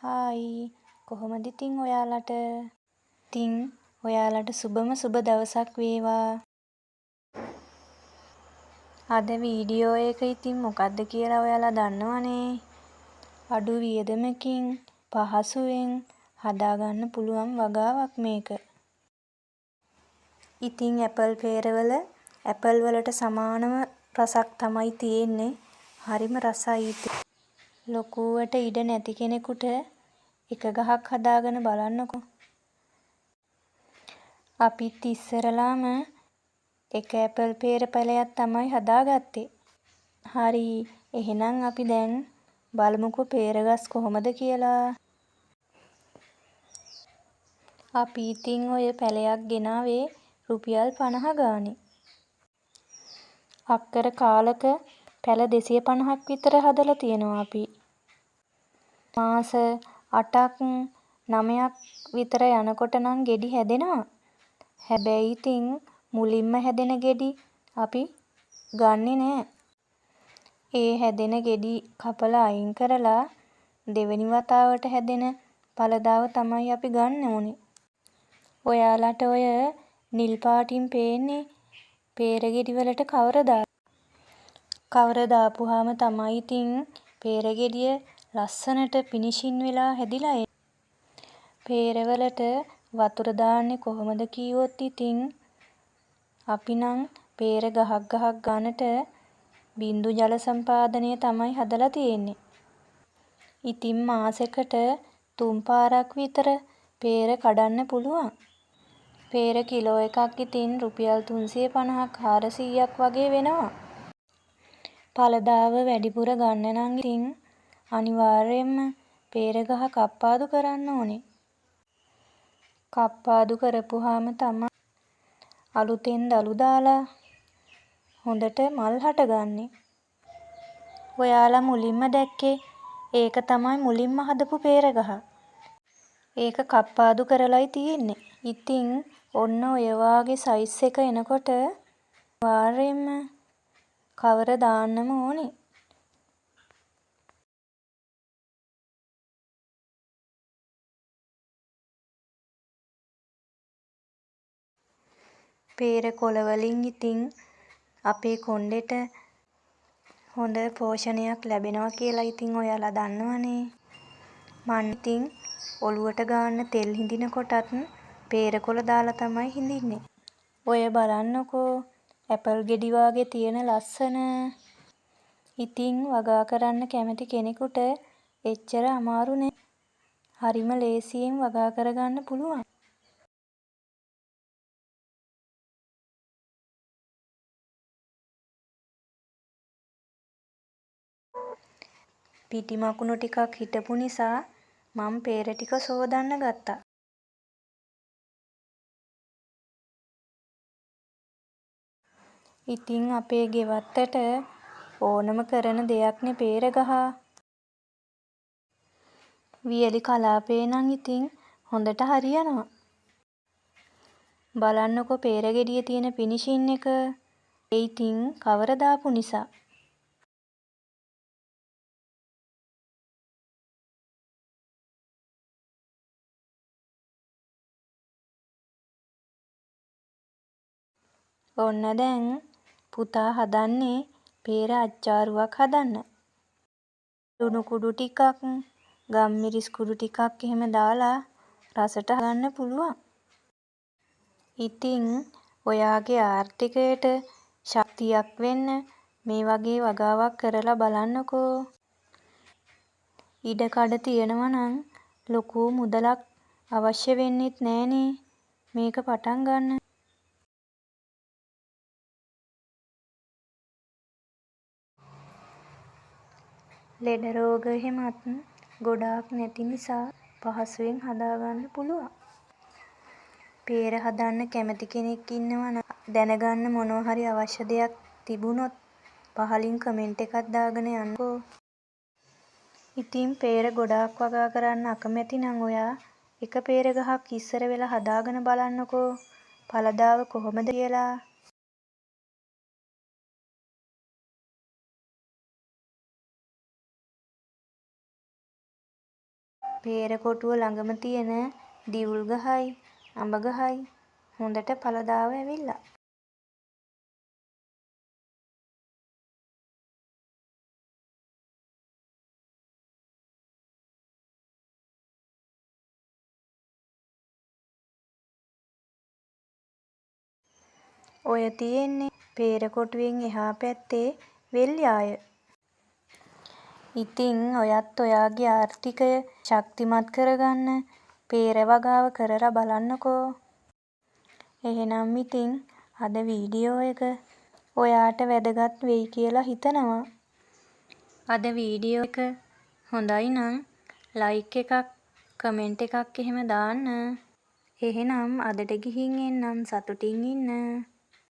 Hi කොහොමද ඉතින් ඔයාලට? ඉතින් ඔයාලට සුබම සුබ දවසක් වේවා. අද වීඩියෝ එක ඉතින් මොකක්ද කියලා ඔයාලා දන්නවනේ. අඩු වියදමකින් පහසුවෙන් හදාගන්න පුළුවන් වගාවක් මේක. ඉතින් ඇපල් පේරවල ඇපල් වලට සමානම රසක් තමයි තියෙන්නේ. හරිම රසයි ඉතින්. ලොකුවට ඉඩ නැති කෙනෙකුට එක ගහක් හදාගෙන බලන්නකෝ. අපිත් ඉස්සරලාම එක ඇපල් පේර පැලයක් තමයි හදාගත්තේ. හරි එහෙනම් අපි දැන් බලමුකෝ පේර ගස් කොහොමද කියලා. අපි ඉතින් ඔය පැලයක් ගෙනාවේ රුපියල් 50 ගානේ. අක්කර කාලක පැල 250ක් විතර හදලා තියෙනවා අපි. මාස 8ක් 9ක් විතර යනකොට නම් ගෙඩි හැදෙනවා. හැබැයි ඉතින් මුලින්ම හැදෙන ගෙඩි අපි ගන්නෙ නෑ. ඒ හැදෙන ගෙඩි කපලා අයින් කරලා දෙවෙනි වතාවට හැදෙන ඵලදාව තමයි අපි ගන්න ඕනේ. ඔයාලට ඔය නිල් පාටින් පේන්නේ පේර ගෙඩි වලට කවර දාලා. කවර දාපුවාම තමයි ඉතින් පේර ගෙඩිය ලස්සනට ෆිනිෂින් වෙලා හැදිලා එන්නේ. පේර වලට වතුර දාන්නේ කොහොමද කීවොත් ඉතින් අපි නම් පේර ගහක් ගානට බින්දු ජල සම්පාදනය තමයි හදලා තියෙන්නේ. ඉතින් මාසෙකට 3 පාරක් විතර පේර කඩන්න පුළුවන්. පේර කිලෝ එකක් ඉතින් රුපියල් 350ක් 400ක් වගේ වෙනවා. ඵලදාව වැඩිපුර ගන්න නම් ඉතින් අනිවාර්යෙන්ම පේර ගහ කප්පාදු කරන්න ඕනේ. කප්පාදු කරපුවාම තමයි අලුතෙන් දළු දාලා හොඳට මල් හටගන්නේ. ඔයාලා මුලින්ම දැක්කේ ඒක තමයි මුලින්ම හදපු පේර ගහ. ඒක කප්පාදු කරලයි තියෙන්නේ. ඉතින් ඔන්න ඔය වාගේ සයිස් එක එනකොට අනිවාර්යෙන්ම කවර දාන්නම ඕනේ. පේර කොළ වලින් ඉතින් අපේ කොණ්ඩෙට හොඳ පෝෂණයක් ලැබෙනවා කියලා ඉතින් ඔයාලා දන්නවනේ. මං ඉතින් ඔලුවට ගාන්න තෙල් හිඳිනකොටත් පේර කොළ දාලා තමයි හිඳින්නේ. ඔය බලන්නකෝ ඇපල් ගෙඩි වාගේ තියෙන ලස්සන. ඉතින් වගා කරන්න කැමති කෙනෙකුට එච්චර අමාරු නෑ. හරිම ලේසියෙන් වගා කරගන්න පුළුවන්. පිටි මකුණු ටිකක් හිටපු නිසා මං පේර ටික සෝදන්න ගත්තා. ඉතින් අපේ ගෙවත්තට ඕනම කරන දෙයක්නේ පේර ගහ. වියලි කලාපේ නම් ඉතින් හොඳට හරියනවා. බලන්නකෝ පේර ගෙඩියේ තියෙන ෆිනිෂින් එක. ඒ ඉතින් කවර දාපු නිසා. ඔන්න දැන් පුතා හදන්නේ පේර අච්චාරුවක් හදන්න. ලුණු කුඩු ටිකක් ගම්මිරිස් කුඩු ටිකක් එහෙම දාලා රසට ගන්න පුළුවන්. ඉතින් ඔයාගේ ආර්ථිකයට ශක්තියක් වෙන්න මේ වගේ වගාවක් කරලා බලන්නකෝ. ඉඩකඩ තියෙනවා නම් ලොකු මුදලක් අවශ්‍ය වෙන්නෙත් නෑනේ මේක පටන් ගන්න. ලෙඩ රෝග එහෙමත් ගොඩාක් නැති නිසා පහසුවෙන් හදාගන්න පුළුවන්. පේර හදන්න කැමති කෙනෙක් ඉන්නවා නම් දැනගන්න මොනවා හරි අවශ්‍ය දෙයක් තිබුණොත් පහලින් කමෙන්ට් එකක් දාගෙන යන්නකෝ. ඉතින් පේර ගොඩාක් වගා කරන්න අකමැති නම් ඔයා එක පේර ගහක් ඉස්සර වෙලා හදාගෙන බලන්නකෝ ඵලදාව කොහොමද කියලා. පේරකොටුව ළඟම තියෙන දිවුල් ගහයි අඹ ගහයි හොඳට ඵලදාව ඇවිල්ලා. ඔය තියෙන්නේ පේරකොටුවෙන් එහා පැත්තේ වෙල්යාය. ඉතින් ඔයත් ඔයාගේ ආර්ථිකය ශක්තිමත් කරගන්න පේර වගාව කරලා බලන්නකෝ. එහෙනම් ඉතින් අද වීඩියෝ එක ඔයාට වැදගත් වෙයි කියලා හිතනවා. අද වීඩියෝ එක හොඳයි නම් ලයික් එකක් කමෙන්ට් එකක් එහෙම දාන්න. එහෙනම් අදට ගිහින් එන්නම්. සතුටින් ඉන්න.